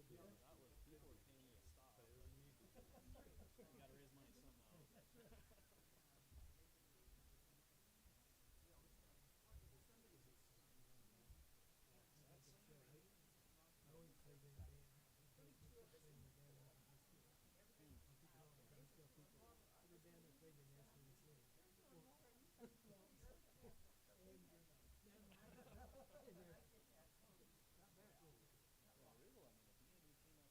That was people were paying me to stop, but you got to raise money somehow. Well, Riggle, I mean, if he ain't 18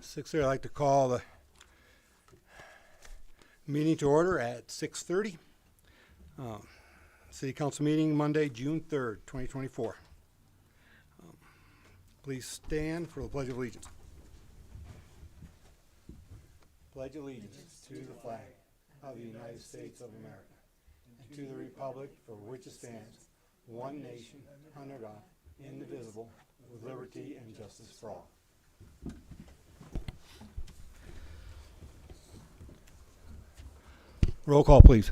6:30, I'd like to call the meeting to order at 6:30. City Council meeting Monday, June 3rd, 2024. Please stand for the Pledge of Allegiance. Pledge allegiance to the flag of the United States of America and to the republic for which it stands, one nation, under God, indivisible, with liberty and justice for all. Roll call, please.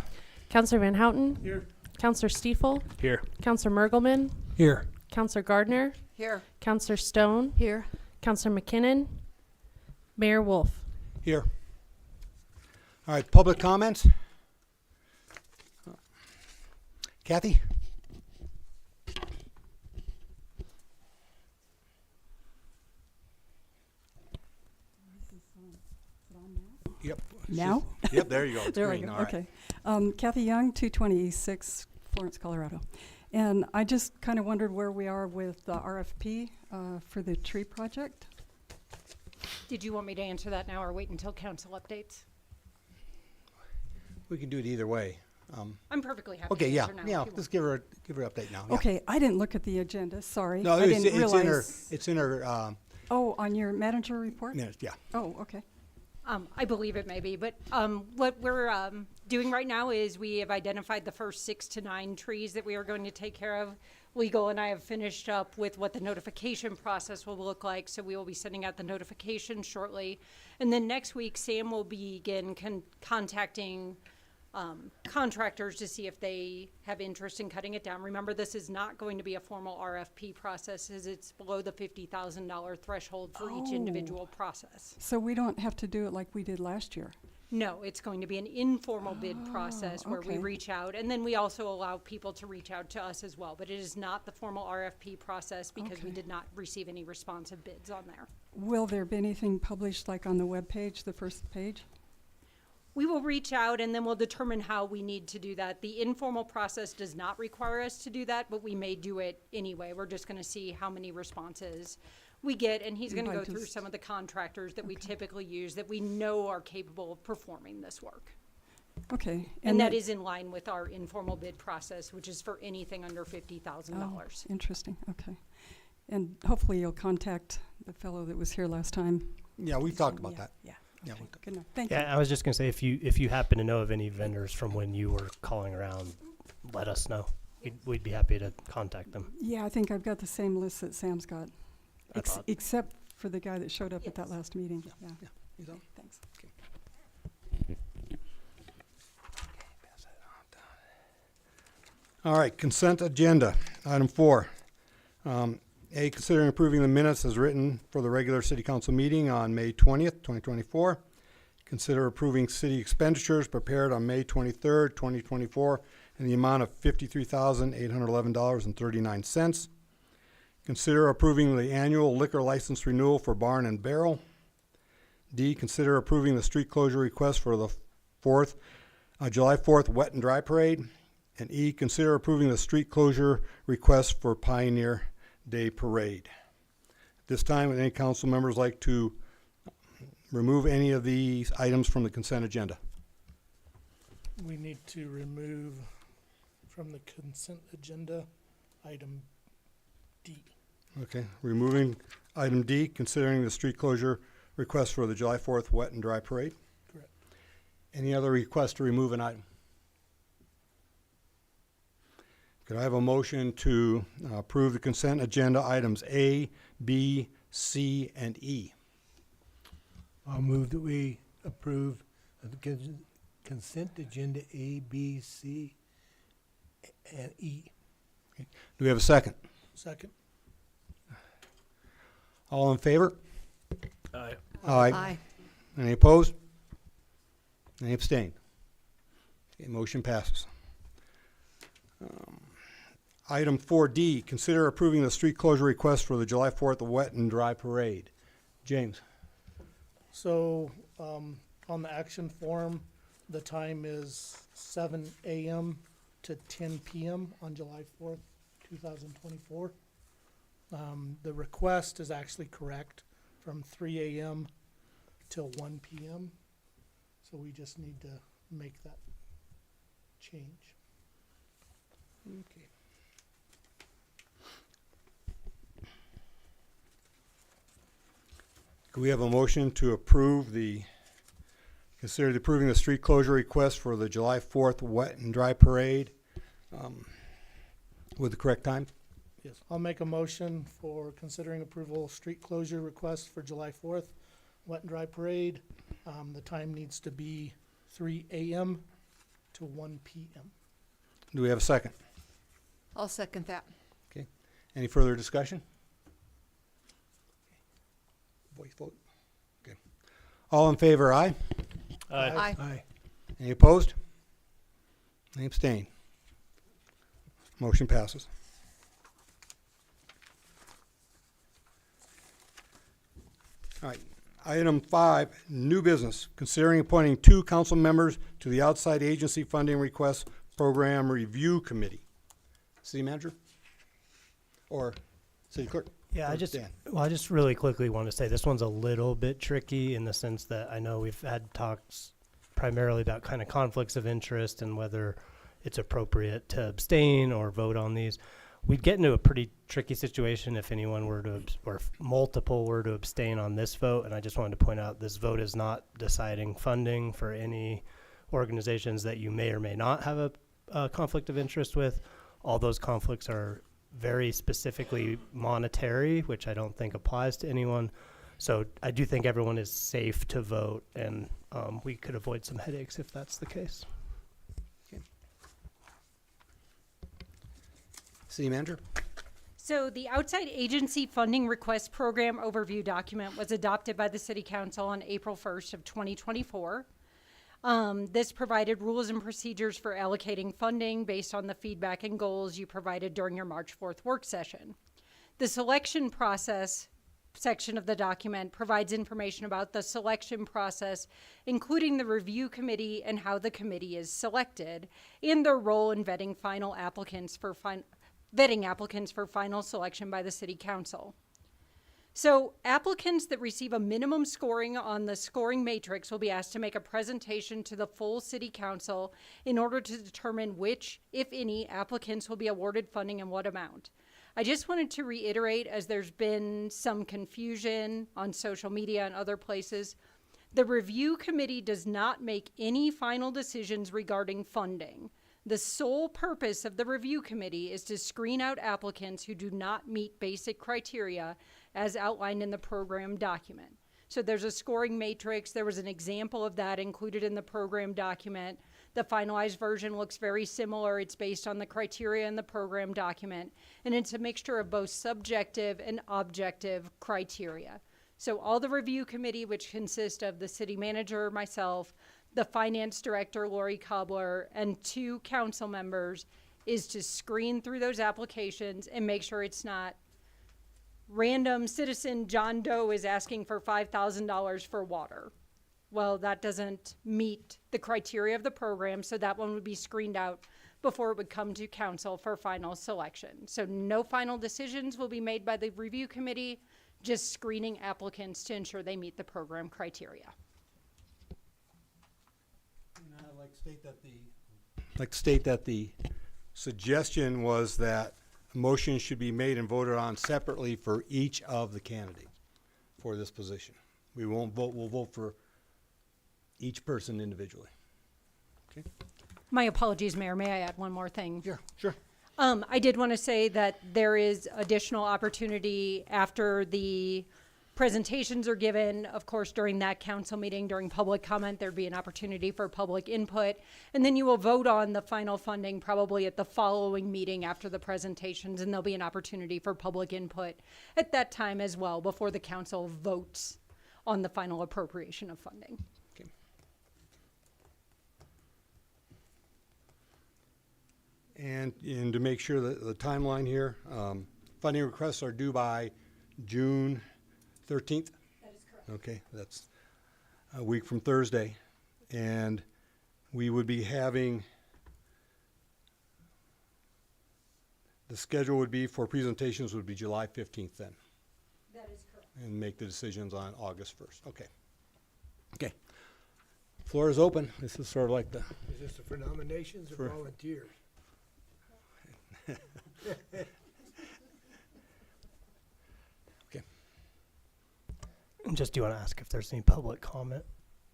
Counselor Van Houten. Here. Counselor Stiefel. Here. Counselor Mergelman. Here. Counselor Gardner. Here. Counselor Stone. Here. Counselor McKinnon. Mayor Wolf. Here. All right, public comments? Kathy? Yep. Now? Yep, there you go. It's There green. we go. All right. Okay. Kathy Young, 226 Florence, Colorado. And I just kind of wondered where we are with the RFP for the tree project. Did you want me to answer that now or wait until council updates? We can do it either way. I'm perfectly happy Okay, to yeah, answer now. yeah. if you Let's give her an update now. Yeah. Okay, I didn't look at the agenda. Sorry. No, I didn't it's realize. in her Oh, on your manager report? minutes. Yeah. Oh, okay. want. I believe it may be, but what we're doing right now is we have identified the first 6 to 9 trees that we are going to take care of. Legal and I have finished up with what the notification process will look like, so we will be sending out the notification shortly. And then next week, Sam will begin contacting contractors to see if they have interest in cutting it down. Remember, this is not going to be a formal RFP process, as it's below the $50,000 threshold for each Oh. individual process. So we don't have to do it like we did last year. No, it's going to be an informal bid process where we okay. reach out, and then we also allow people to reach out to us as well. But it is not the formal RFP process because we Okay. did not receive any responsive bids on there. Will there be anything published like on the webpage, the first page? We will reach out and then we'll determine how we need to do that. The informal process does not require us to do that, but we may do it anyway. We're just gonna see how many responses we get, and he's gonna By go through just- some of the contractors that we typically use that we know are capable of performing this work. Okay. And that is in line with our informal bid process, which is for anything under $50,000. Interesting, okay. And hopefully you'll contact the fellow that was here last time. Yeah, we've talked about Yeah, that. Yeah, Yeah, okay, we- good enough. Thank you. Yeah, I was just gonna say, if you happen to know of any vendors from when you were calling around, let us know. We'd be happy to contact them. Yeah, I think I've got the same list that Sam's got, I thought. except for the guy that showed up at that Yes. last meeting. Yeah, Yeah. You know? thanks. All right, consent agenda. Item 4. A, considering approving the minutes as written for the regular city council meeting on May 20th, 2024. Consider approving city expenditures prepared on May 23rd, 2024 in the amount of $53,811.39. Consider approving the annual liquor license renewal for Barn and Barrel. D, consider approving the street closure request for the July 4th Wet and Dry Parade. And E, consider approving the street closure request for Pioneer Day Parade. At this time, would any council members like to remove any of these items from the consent agenda? We need to remove from the consent agenda item D. Okay, removing item D, considering the street closure request for the July 4th Wet and Dry Parade. Correct. Any other request to remove an item? Could I have a motion to approve the consent agenda items A, B, C, and E? I'll move that we approve the consent agenda A, B, C, and E. Do we have a second? Second. All in favor? Aye. Aye. Any opposed? Any abstained? Okay, motion passes. Item 4D, consider approving the street closure request for the July 4th Wet and Dry Parade. James? So, on the action form, the time is 7 a.m. to 10 p.m. on July 4th, 2024. The request is actually correct from 3 a.m. till 1 p.m. So we just need to make that change. Okay. Could we have a motion to consider approving the street closure request for the July 4th wet and dry parade with the correct time? Yes, I'll make a motion for considering approval of street closure request for July 4th, wet and dry parade. The time needs to be 3 a.m. to 1 p.m. Do we have a second? I'll second that. Any further discussion? Voice vote. Okay. All in favor, aye. Aye. Aye. Any opposed? Any abstain? Motion passes. All right. Item 5, new business. Considering appointing 2 council members to the outside agency funding request program review committee. City manager? Or city clerk? Yeah, Or Dan? I just really quickly want to say this one's a little bit tricky in the sense that I know we've had talks primarily about kind of conflicts of interest and whether it's appropriate to abstain or vote on these. We'd get into a pretty tricky situation if anyone were to, or if multiple were to abstain on this vote. And I just wanted to point out this vote is not deciding funding for any organizations that you may or may not have a conflict of interest with. All those conflicts are very specifically monetary, which I don't think applies to anyone. So I do think everyone is safe to vote, and we could avoid some headaches if that's the case. City manager? So the outside agency funding request program overview document was adopted by the City Council on April 1st of 2024. This provided rules and procedures for allocating funding based on the feedback and goals you provided during your March 4th work session. The selection process section of the document provides information about the selection process, including the review committee and how the committee is selected, and their role in vetting applicants for final selection by the City Council. So applicants that receive a minimum scoring on the scoring matrix will be asked to make a presentation to the full City Council in order to determine which, if any, applicants will be awarded funding and what amount. I just wanted to reiterate, as there's been some confusion on social media and other places, the review committee does not make any final decisions regarding funding. The sole purpose of the review committee is to screen out applicants who do not meet basic criteria as outlined in the program document. So there's a scoring matrix. There was an example of that included in the program document. The finalized version looks very similar. It's based on the criteria in the program document, and it's a mixture of both subjective and objective criteria. So all the review committee, which consists of the city manager, myself, the finance director, Lori Cobbler, and 2 council members, is to screen through those applications and make sure it's not random citizen John Doe is asking for $5,000 for water. Well, that doesn't meet the criteria of the program, so that one would be screened out before it would come to council for final selection. So no final decisions will be made by the review committee, just screening applicants to ensure they meet the program criteria. I'd like to state that the suggestion was that a motion should be made and voted on separately for each of the candidates for this position. We won't vote, we'll vote for each person individually. Okay? My apologies, Mayor. May I add one more thing? Yeah, sure. I did want to say that there is additional opportunity after the presentations are given. Of course, during that council meeting, during public comment, there'd be an opportunity for public input. And then you will vote on the final funding probably at the following meeting after the presentations, and there'll be an opportunity for public input at that time as well before the council votes on the final appropriation of funding. Okay. And to make sure that the timeline here, funding requests are due by June 13th? That is correct. Okay, that's a week from Thursday. And we would be having, the schedule would be for presentations would be July 15th then, That is correct. and make the decisions on August 1st. Okay. Okay. Floor is open. This is sort of like the, Is this for nominations or For- volunteers? And just, do you want to ask if there's any public comment?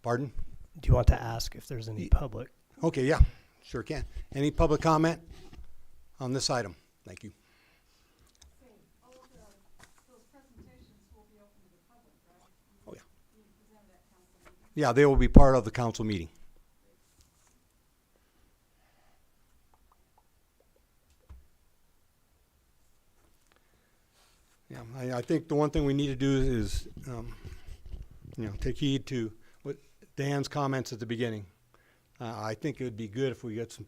pardon? Do you want to ask if there's any Ye- public? Okay, yeah, sure can. Any public comment on this item? Thank you. Oh, yeah. Yeah, they will be part of the council meeting. Yeah, I think the one thing we need to do is, take heed to what Dan's comments at the beginning. I think it would be good if we get some,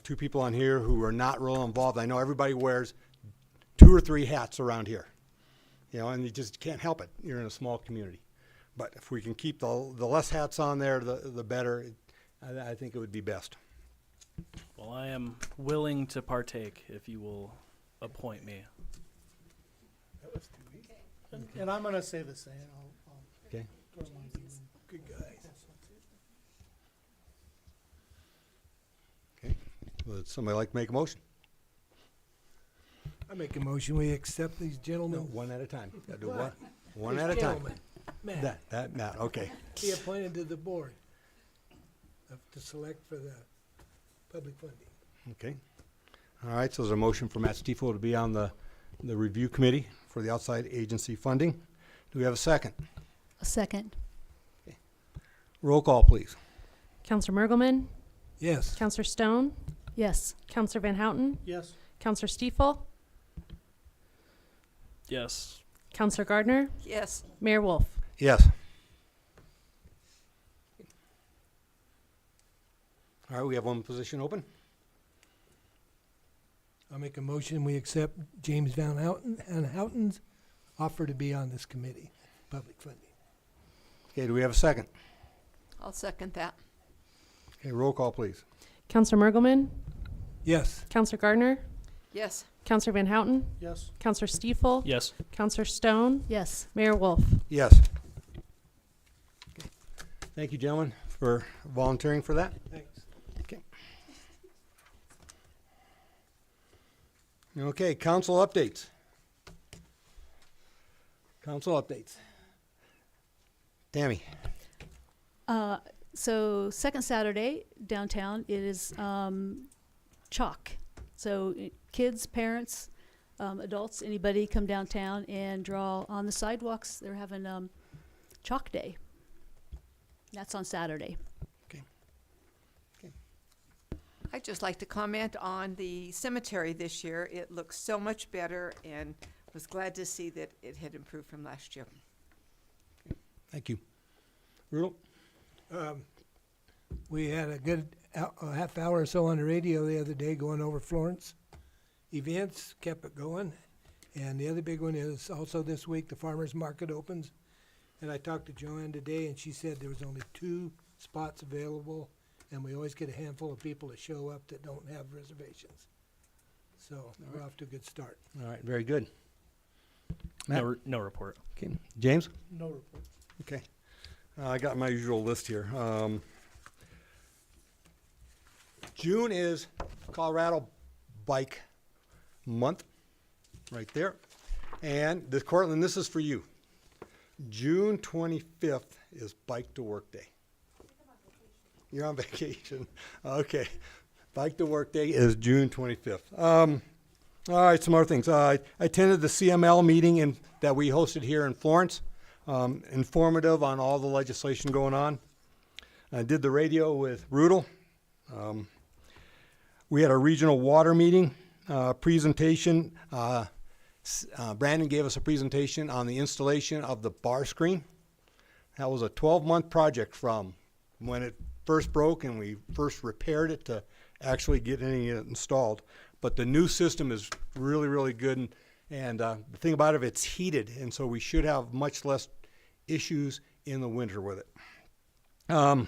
two people on here who are not real involved. I know everybody wears 2 or 3 hats around here, and you just can't help it. You're in a small community. But if we can keep the less hats on there, the better. I think it would be best. Well, I am willing to partake if you will appoint me. That was 2 weeks. And I'm gonna say the same. I'll Okay. throw my view in. Good guys. Okay. Would somebody like to make a motion? I make a motion, we accept these No, gentlemen. one at a time. Gotta do What? one These at a time. gentlemen, Matt, Matt, okay. be appointed to the board to select for the public funding. Okay. All right, so there's a motion for Matt Stiefel to be on the review committee for the outside agency funding. Do we have a second? A second. Roll call, please. Counselor Mergelman, Yes. Counselor Stone, Yes. Counselor Van Houten, Yes. Counselor Stiefel, Yes. Counselor Gardner, Yes. Mayor Wolf. Yes. All right, we have one position open. I'll make a motion, we accept James Van Houten's offer to be on this committee, public funding. Okay, do we have a second? I'll second that. Okay, roll call, please. Counselor Mergelman, Yes. Counselor Gardner, Yes. Counselor Van Houten, Yes. Counselor Stiefel, Yes. Counselor Stone, Yes. Mayor Wolf. Yes. Okay. Thank you, gentlemen, for volunteering for that. Thanks. Okay, council updates. Council updates. Tammy. So second Saturday downtown, it is chalk. So kids, parents, adults, anybody come downtown and draw on the sidewalks. They're having chalk day. That's on Saturday. I'd just like to comment on the cemetery this year. It looks so much better and was glad to see that it had improved from last year. Thank you. Rudolph? We had a good a half hour or so on the radio the other day going over Florence events, kept it going. And the other big one is also this week, the farmer's market opens. And I talked to Joanne today and she said there was only 2 spots available. And we always get a handful of people that show up that don't have reservations. So we're off to a good start. All right, very good. Matt? No report. Okay. James? No report. Okay. I got my usual list here. June is Colorado Bike Month, right there. And this, Cortland, this is for you. June 25th is Bike to Work Day. You're on vacation. Okay. Bike to Work Day is June 25th. All right, some other things. I attended the CML meeting that we hosted here in Florence. Informative on all the legislation going on. I did the radio with Rudel. We had a regional water meeting presentation. Brandon gave us a presentation on the installation of the bar screen. That was a 12-month project from when it first broke and we first repaired it to actually getting it installed. But the new system is really, really good. And the thing about it, it's heated, and so we should have much less issues in the winter with it. I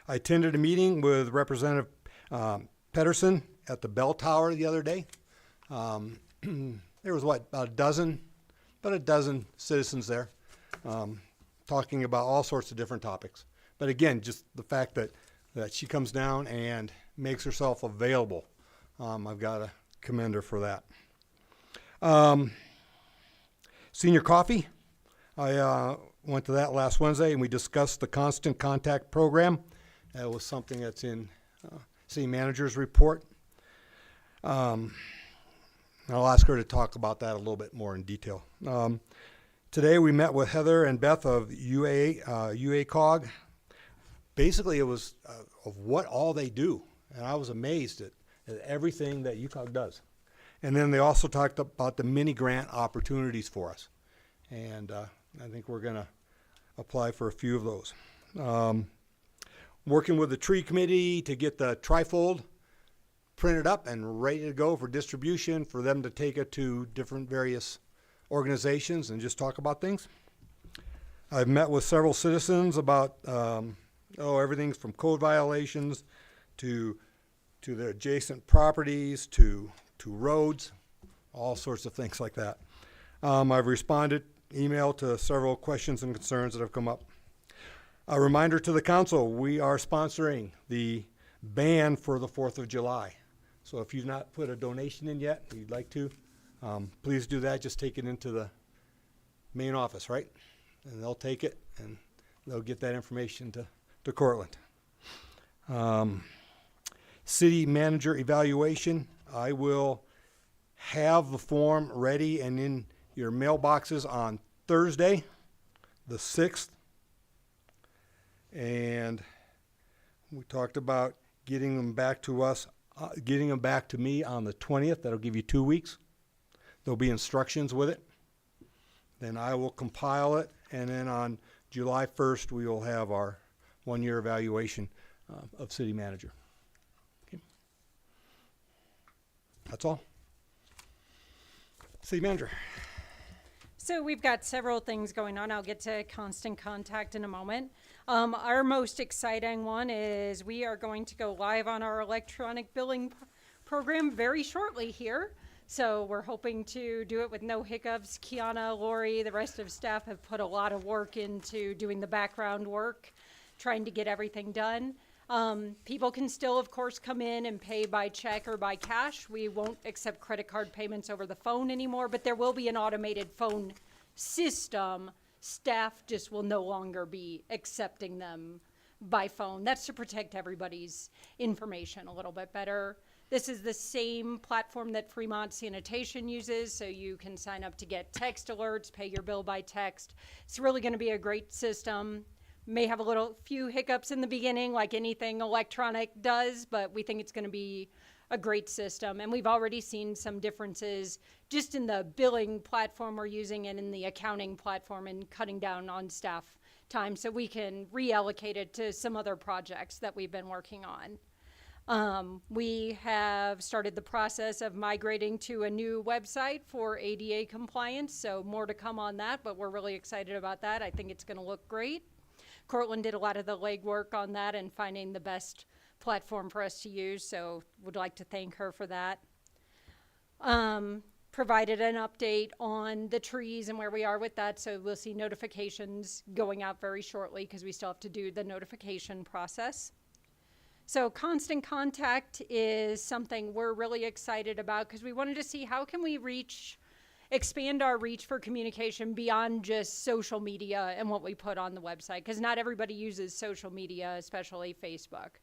attended a meeting with Representative Pedersen at the bell tower the other day. There was about a dozen citizens there. talking about all sorts of different topics. But again, just the fact that she comes down and makes herself available, I've got to commend her for that. Senior coffee, I went to that last Wednesday, and we discussed the Constant Contact Program. That was something that's in city manager's report. I'll ask her to talk about that a little bit more in detail. Today we met with Heather and Beth of UACOG. Basically, it was of what all they do, and I was amazed at everything that UCOG does. And then they also talked about the mini grant opportunities for us, and I think we're going to apply for a few of those. Working with the tree committee to get the trifold printed up and ready to go for distribution, for them to take it to different various organizations and just talk about things. I've met with several citizens about everything from code violations to the adjacent properties to roads, all sorts of things like that. I've responded email to several questions and concerns that have come up. A reminder to the council, we are sponsoring the band for the 4th of July. So if you've not put a donation in yet, and you'd like to, please do that. Just take it into the main office, right? And they'll take it and they'll get that information to Cortland. City manager evaluation, I will have the form ready and in your mailboxes on Thursday, the 6th. And we talked about getting them back to us, getting them back to me on the 20th. That'll give you 2 weeks. There'll be instructions with it. Then I will compile it, and then on July 1st, we will have our one-year evaluation of city manager. Okay. That's all. City manager. So we've got several things going on. I'll get to Constant Contact in a moment. Our most exciting one is we are going to go live on our electronic billing program very shortly here. So we're hoping to do it with no hiccups. Kiana, Lori, the rest of staff have put a lot of work into doing the background work, trying to get everything done. People can still, of course, come in and pay by check or by cash. We won't accept credit card payments over the phone anymore, but there will be an automated phone system. Staff just will no longer be accepting them by phone. That's to protect everybody's information a little bit better. This is the same platform that Fremont Sanitation uses, so you can sign up to get text alerts, pay your bill by text. It's really going to be a great system. May have a few hiccups in the beginning, like anything electronic does, but we think it's going to be a great system. And we've already seen some differences just in the billing platform we're using and in the accounting platform, and cutting down on staff time so we can reallocate it to some other projects that we've been working on. We have started the process of migrating to a new website for ADA compliance, so more to come on that, but we're really excited about that. I think it's going to look great. Cortland did a lot of the legwork on that and finding the best platform for us to use, so would like to thank her for that. Provided an update on the trees and where we are with that, so we'll see notifications going out very shortly because we still have to do the notification process. So Constant Contact is something we're really excited about because we wanted to see how can we expand our reach for communication beyond just social media and what we put on the website, because not everybody uses social media, especially Facebook.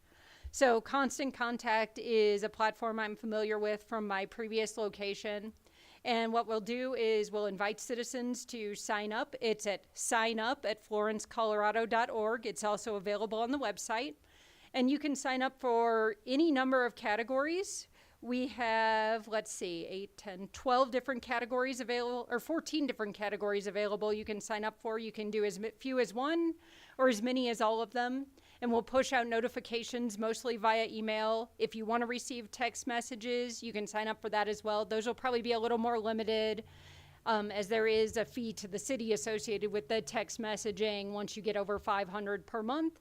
So Constant Contact is a platform I'm familiar with from my previous location. And what we'll do is we'll invite citizens to sign up. It's at signup@florencecolorado.org. It's also available on the website. And you can sign up for any number of categories. We have, 8, 10, 12 different categories available, or 14 different categories available you can sign up for. You can do as few as one or as many as all of them. And we'll push out notifications mostly via email. If you want to receive text messages, you can sign up for that as well. Those will probably be a little more limited, as there is a fee to the city associated with the text messaging once you get over 500 per month.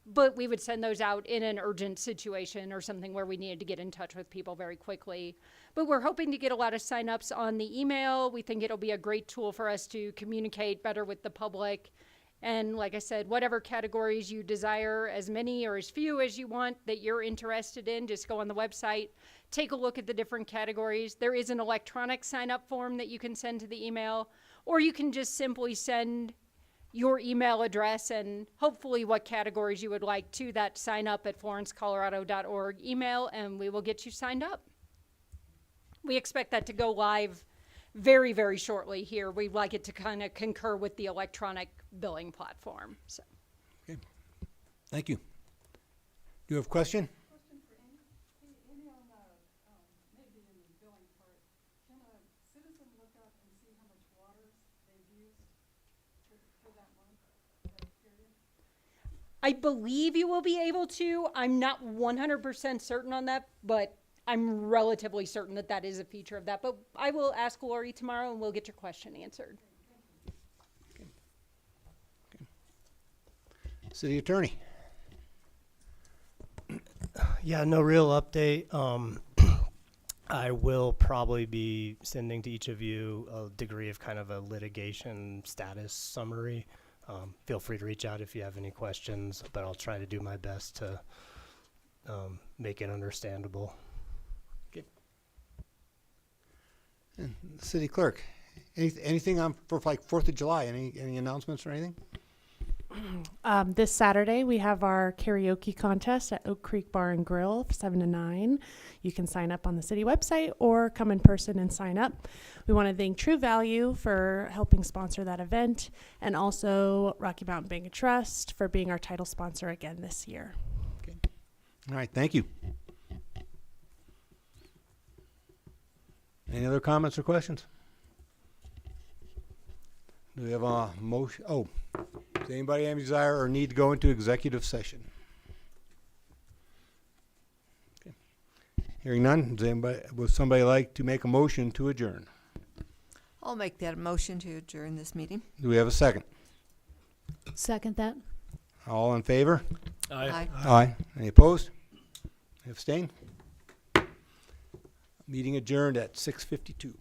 But we would send those out in an urgent situation or something where we needed to get in touch with people very quickly. But we're hoping to get a lot of signups on the email. We think it'll be a great tool for us to communicate better with the public And like I said, whatever categories you desire, as many or as few as you want that you're interested in, just go on the website, take a look at the different categories. There is an electronic sign up form that you can send to the email, or you can just simply send your email address and hopefully what categories you would like to that sign up at florencecolorado.org email, and we will get you signed up. We expect that to go live very, very shortly here. We'd like it to kind of concur with the electronic billing platform. So. Thank you. Do you have a question? Amy, on maybe in the billing part, can a citizen look up and see how much water they've used for that month, that period? I believe you will be able to. I'm not 100% certain on that, but I'm relatively certain that that is a feature of that. But I will ask Lori tomorrow and we'll get your question answered. City Attorney. Yeah, no real update. I will probably be sending to each of you a degree of kind of a litigation status summary. Feel free to reach out if you have any questions, but I'll try to do my best to make it understandable. And City Clerk, anything on for like 4th of July? Any announcements or anything? This Saturday, we have our karaoke contest at Oak Creek Bar and Grill, 7 to 9. You can sign up on the city website or come in person and sign up. We want to thank True Value for helping sponsor that event, and also Rocky Mountain Bank and Trust for being our title sponsor again this year. All right, thank you. Any other comments or questions? Do we have a motion? Oh, does anybody have a desire or need to go into executive session? Okay. Hearing none, would somebody like to make a motion to adjourn? I'll make that a motion to adjourn this meeting. Do we have a second? Second that. All in favor? Aye. Aye. Any opposed? Abstain? Meeting adjourned at 6:52.